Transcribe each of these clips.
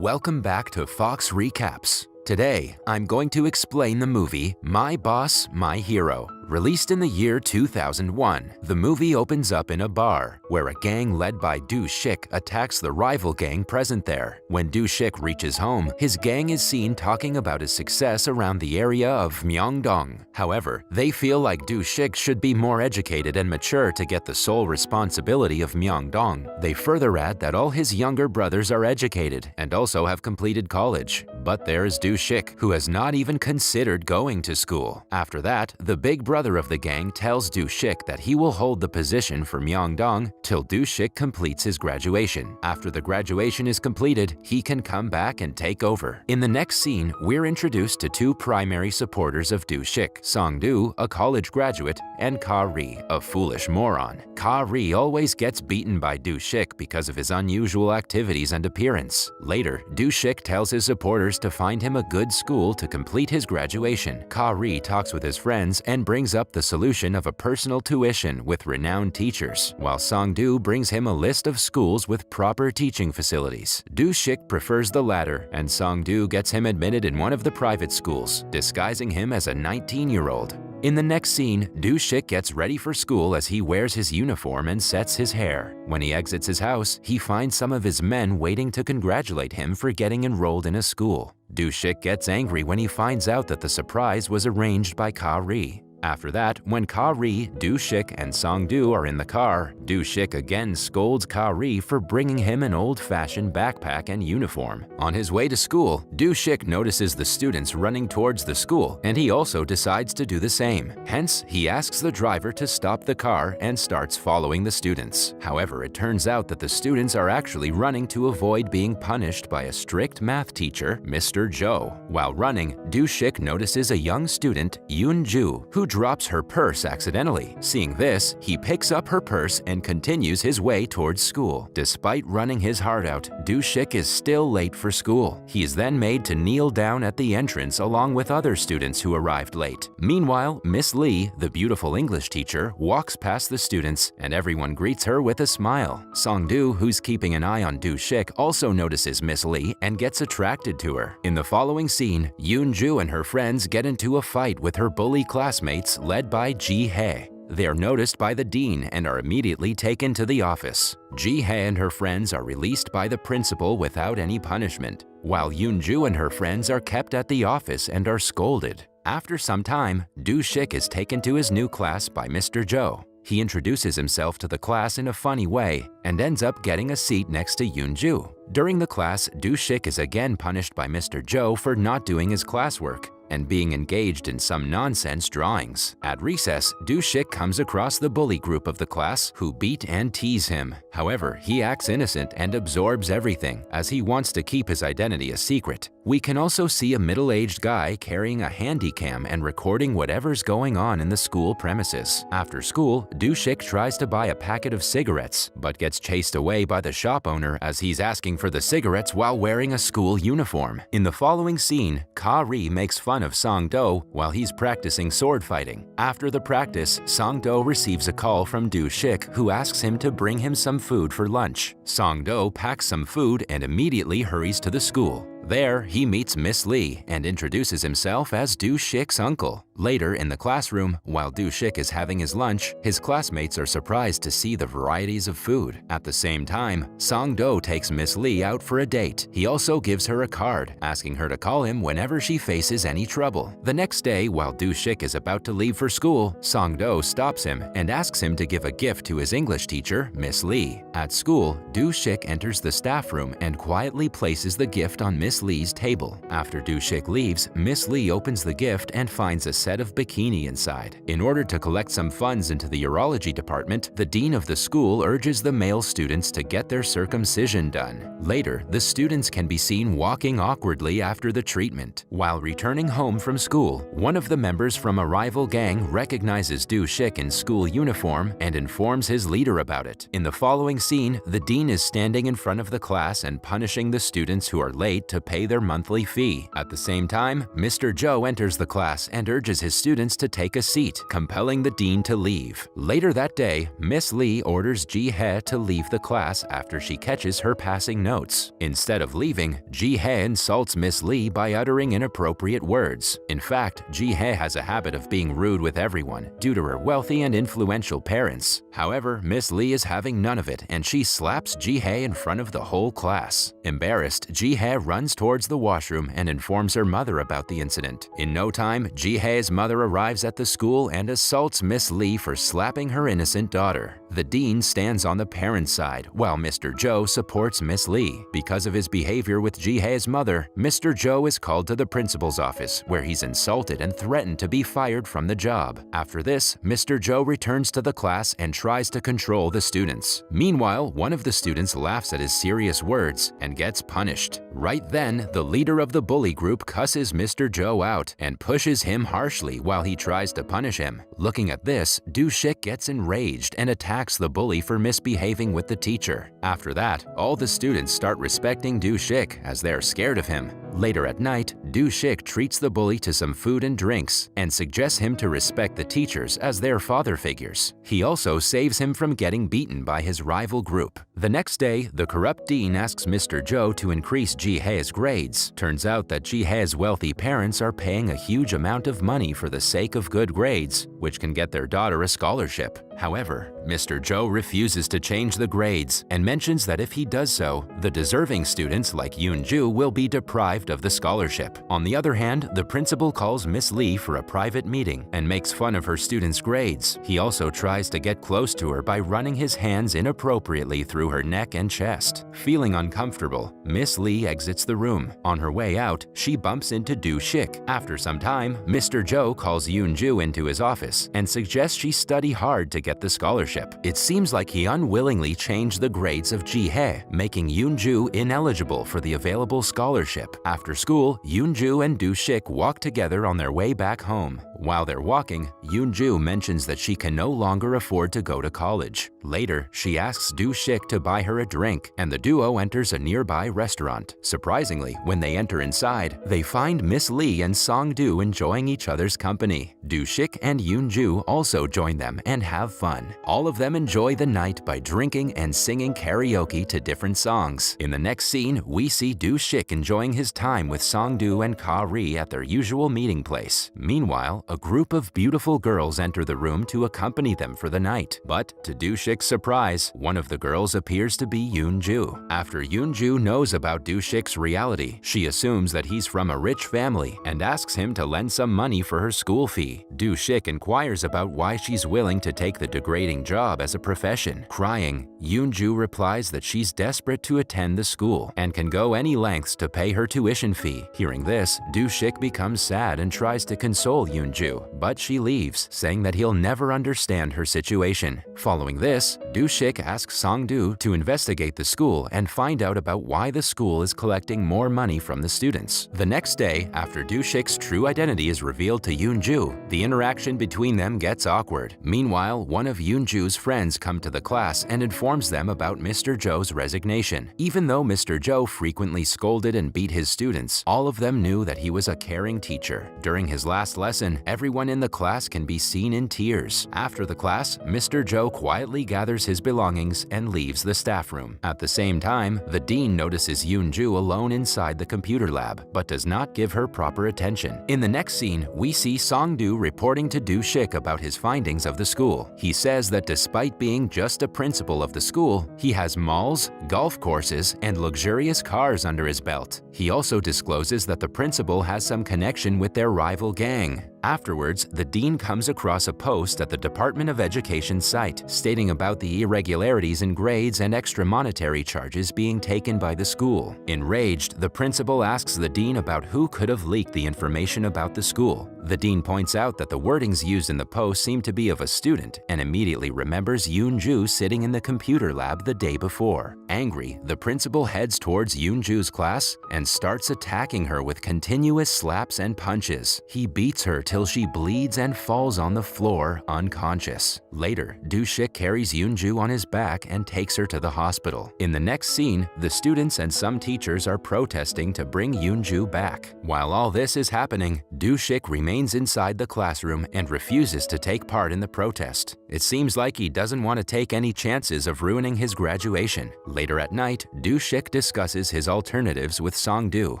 Welcome back to Fox Recaps. Today, I'm going to explain the movie My Boss, My Hero. Released in the year 2001, the movie opens up in a bar, where a gang led by Du Shik attacks the rival gang present there. When Du Shik reaches home, his gang is seen talking about his success around the area of Myeongdong. However, they feel like Du Shik should be more educated and mature to get the sole responsibility of Myeongdong. They further add that all his younger brothers are educated and also have completed college. But there is Du Shik, who has not even considered going to school. After that, the big brother of the gang tells Du Shik that he will hold the position for Myeongdong till Du Shik completes his graduation. After the graduation is completed, he can come back and take over. In the next scene, we're introduced to two primary supporters of Du Shik, Song-do, a college graduate, and Ka-ri, a foolish moron. Ka-ri always gets beaten by Du Shik because of his unusual activities and appearance. Later, Du Shik tells his supporters to find him a good school to complete his graduation. Ka-ri talks with his friends and brings up the solution of a personal tuition with renowned teachers, while Song-do brings him a list of schools with proper teaching facilities. Du Shik prefers the latter, and Song-do gets him admitted in one of the private schools, disguising him as a 19-year-old. In the next scene, Du Shik gets ready for school as he wears his uniform and sets his hair. When he exits his house, he finds some of his men waiting to congratulate him for getting enrolled in a school. Du Shik gets angry when he finds out that the surprise was arranged by Ka-ri. After that, when Ka-ri, Du Shik, and Song-do are in the car, Du Shik again scolds Ka-ri for bringing him an old-fashioned backpack and uniform. On his way to school, Du Shik notices the students running towards the school, and he also decides to do the same. Hence, he asks the driver to stop the car and starts following the students. However, it turns out that the students are actually running to avoid being punished by a strict math teacher, Mr. Jo. While running, Du Shik notices a young student, Yoon-ju, who drops her purse accidentally. Seeing this, he picks up her purse and continues his way towards school. Despite running his heart out, Du Shik is still late for school. He is then made to kneel down at the entrance along with other students who arrived late. Meanwhile, Miss Lee, the beautiful English teacher, walks past the students, and everyone greets her with a smile. Song-do, who's keeping an eye on Du Shik, also notices Miss Lee and gets attracted to her. In the following scene, Yoon-ju and her friends get into a fight with her bully classmates led by Ji-hae. They are noticed by the dean and are immediately taken to the office. Ji-hae and her friends are released by the principal without any punishment, while Yoon-ju and her friends are kept at the office and are scolded. After some time, Du Shik is taken to his new class by Mr. Jo. He introduces himself to the class in a funny way and ends up getting a seat next to Yoon-ju. During the class, Du Shik is again punished by Mr. Jo for not doing his classwork and being engaged in some nonsense drawings. At recess, Du Shik comes across the bully group of the class who beat and tease him. However, he acts innocent and absorbs everything, as he wants to keep his identity a secret. We can also see a middle-aged guy carrying a handycam and recording whatever's going on in the school premises. After school, Du Shik tries to buy a packet of cigarettes, but gets chased away by the shop owner as he's asking for the cigarettes while wearing a school uniform. In the following scene, Ka-ri makes fun of Song-do while he's practicing sword fighting. After the practice, Song-do receives a call from Du Shik, who asks him to bring him some food for lunch. Song-do packs some food and immediately hurries to the school. There, he meets Miss Lee and introduces himself as Du Shik's uncle. Later, in the classroom, while Du Shik is having his lunch, his classmates are surprised to see the varieties of food. At the same time, Song-do takes Miss Lee out for a date. He also gives her a card, asking her to call him whenever she faces any trouble. The next day, while Du Shik is about to leave for school, Song-do stops him and asks him to give a gift to his English teacher, Miss Lee. At school, Du Shik enters the staff room and quietly places the gift on Miss Lee's table. After Du Shik leaves, Miss Lee opens the gift and finds a set of bikini inside. In order to collect some funds into the urology department, the dean of the school urges the male students to get their circumcision done. Later, the students can be seen walking awkwardly after the treatment. While returning home from school, one of the members from a rival gang recognizes Du Shik in school uniform and informs his leader about it. In the following scene, the dean is standing in front of the class and punishing the students who are late to pay their monthly fee. At the same time, Mr. Joe enters the class and urges his students to take a seat, compelling the dean to leave. Later that day, Miss Lee orders Ji-hye to leave the class after she catches her passing notes. Instead of leaving, Ji-hye insults Miss Lee by uttering inappropriate words. In fact, Ji-hye has a habit of being rude with everyone due to her wealthy and influential parents. However, Miss Lee is having none of it and she slaps Ji-hye in front of the whole class. Embarrassed, Ji-hye runs towards the washroom and informs her mother about the incident. In no time, Ji-hye's mother arrives at the school and assaults Miss Lee for slapping her innocent daughter. The dean stands on the parents' side, while Mr. Joe supports Miss Lee. Because of his behavior with Ji-hye's mother, Mr. Joe is called to the principal's office, where he's insulted and threatened to be fired from the job. After this, Mr. Joe returns to the class and tries to control the students. Meanwhile, one of the students laughs at his serious words and gets punished. Right then, the leader of the bully group cusses Mr. Joe out and pushes him harshly while he tries to punish him. Looking at this, Do-shik gets enraged and attacks the bully for misbehaving with the teacher. After that, all the students start respecting Do-shik as they're scared of him. Later at night, Do-shik treats the bully to some food and drinks and suggests him to respect the teachers as their father figures. He also saves him from getting beaten by his rival group. The next day, the corrupt dean asks Mr. Joe to increase Ji-hye's grades. Turns out that Ji-hye's wealthy parents are paying a huge amount of money for the sake of good grades, which can get their daughter a scholarship. However, Mr. Joe refuses to change the grades and mentions that if he does so, the deserving students like Yoon-ju will be deprived of the scholarship. On the other hand, the principal calls Miss Lee for a private meeting and makes fun of her students' grades. He also tries to get close to her by running his hands inappropriately through her neck and chest. Feeling uncomfortable, Miss Lee exits the room. On her way out, she bumps into Do-shik. After some time, Mr. Joe calls Yoon-ju into his office and suggests she study hard to get the scholarship. It seems like he unwillingly changed the grades of Ji-hye, making Yoon-ju ineligible for the available scholarship. After school, Yoon-ju and Do-shik walk together on their way back home. While they're walking, Yoon-ju mentions that she can no longer afford to go to college. Later, she asks Do-shik to buy her a drink, and the duo enters a nearby restaurant. Surprisingly, when they enter inside, they find Miss Lee and Song-do enjoying each other's company. Do-shik and Yoon-ju also join them and have fun. All of them enjoy the night by drinking and singing karaoke to different songs. In the next scene, we see Do-shik enjoying his time with Song-do and Ka-ri at their usual meeting place. Meanwhile, a group of beautiful girls enter the room to accompany them for the night. But to Do-shik's surprise, one of the girls appears to be Yoon-ju. After Yoon-ju knows about Do-shik's reality, she assumes that he's from a rich family and asks him to lend some money for her school fee. Do-shik inquires about why she's willing to take the degrading job as a profession. Crying, Yoon-ju replies that she's desperate to attend the school and can go any lengths to pay her tuition fee. Hearing this, Do-shik becomes sad and tries to console Yoon-ju, but she leaves, saying that he'll never understand her situation. Following this, Do-shik asks Song-do to investigate the school and find out about why the school is collecting more money from the students. The next day, after Do-shik's true identity is revealed to Yoon-ju, the interaction between them gets awkward. Meanwhile, one of Yoon-ju's friends come to the class and informs them about Mr. Joe's resignation. Even though Mr. Joe frequently scolded and beat his students, all of them knew that he was a caring teacher. During his last lesson, everyone in the class can be seen in tears. After the class, Mr. Joe quietly gathers his belongings and leaves the staff room. At the same time, the dean notices Yoon-ju alone inside the computer lab, but does not give her proper attention. In the next scene, we see Song-do reporting to Do-shik about his findings of the school. He says that despite being just a principal of the school, he has malls, golf courses, and luxurious cars under his belt. He also discloses that the principal has some connection with their rival gang. Afterwards, the dean comes across a post at the Department of Education site stating about the irregularities in grades and extra monetary charges being taken by the school. Enraged, the principal asks the dean about who could have leaked the information about the school. The dean points out that the wordings used in the post seem to be of a student and immediately remembers Yoon-ju sitting in the computer lab the day before. Angry, the principal heads towards Yoon-ju's class and starts attacking her with continuous slaps and punches. He beats her till she bleeds and falls on the floor unconscious. Later, Do-shik carries Yoon-ju on his back and takes her to the hospital. In the next scene, the students and some teachers are protesting to bring Yoon-ju back. While all this is happening, Do-shik remains inside the classroom and refuses to take part in the protest. It seems like he doesn't want to take any chances of ruining his graduation. Later at night, Do-shik discusses his alternatives with Song-do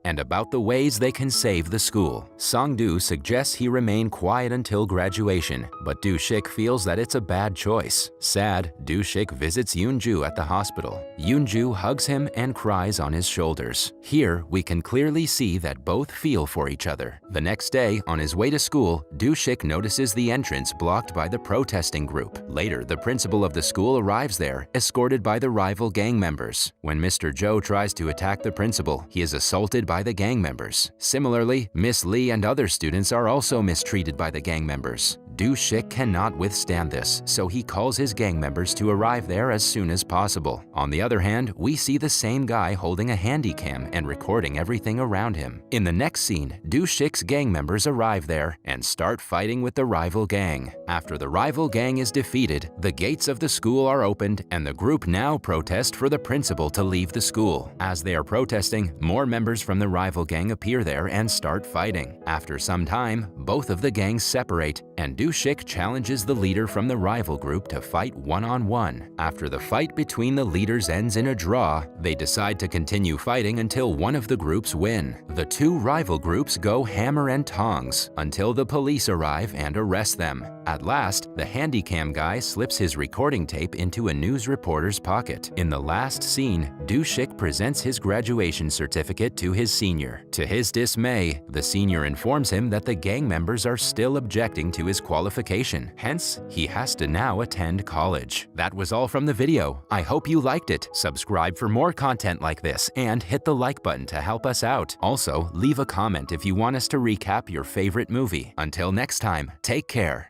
and about the ways they can save the school. Song-do suggests he remain quiet until graduation, but Do-shik feels that it's a bad choice. Sad, Do-shik visits Yoon-ju at the hospital. Yoon-ju hugs him and cries on his shoulders. Here, we can clearly see that both feel for each other. The next day, on his way to school, Do-shik notices the entrance blocked by the protesting group. Later, the principal of the school arrives there, escorted by the rival gang members. When Mr. Jo tries to attack the principal, he is assaulted by the gang members. Similarly, Miss Lee and other students are also mistreated by the gang members. Do-shik cannot withstand this, so he calls his gang members to arrive there as soon as possible. On the other hand, we see the same guy holding a handycam and recording everything around him. In the next scene, Do-shik's gang members arrive there and start fighting with the rival gang. After the rival gang is defeated, the gates of the school are opened and the group now protest for the principal to leave the school. As they are protesting, more members from the rival gang appear there and start fighting. After some time, both of the gangs separate and Do-shik challenges the leader from the rival group to fight one-on-one. After the fight between the leaders ends in a draw, they decide to continue fighting until one of the groups win. The two rival groups go hammer and tongs until the police arrive and arrest them. At last, the handycam guy slips his recording tape into a news reporter's pocket. In the last scene, Do-shik presents his graduation certificate to his senior. To his dismay, the senior informs him that the gang members are still objecting to his qualification. Hence, he has to now attend college. That was all from the video. I hope you liked it. Subscribe for more content like this and hit the like button to help us out. Also, leave a comment if you want us to recap your favorite movie. Until next time, take care.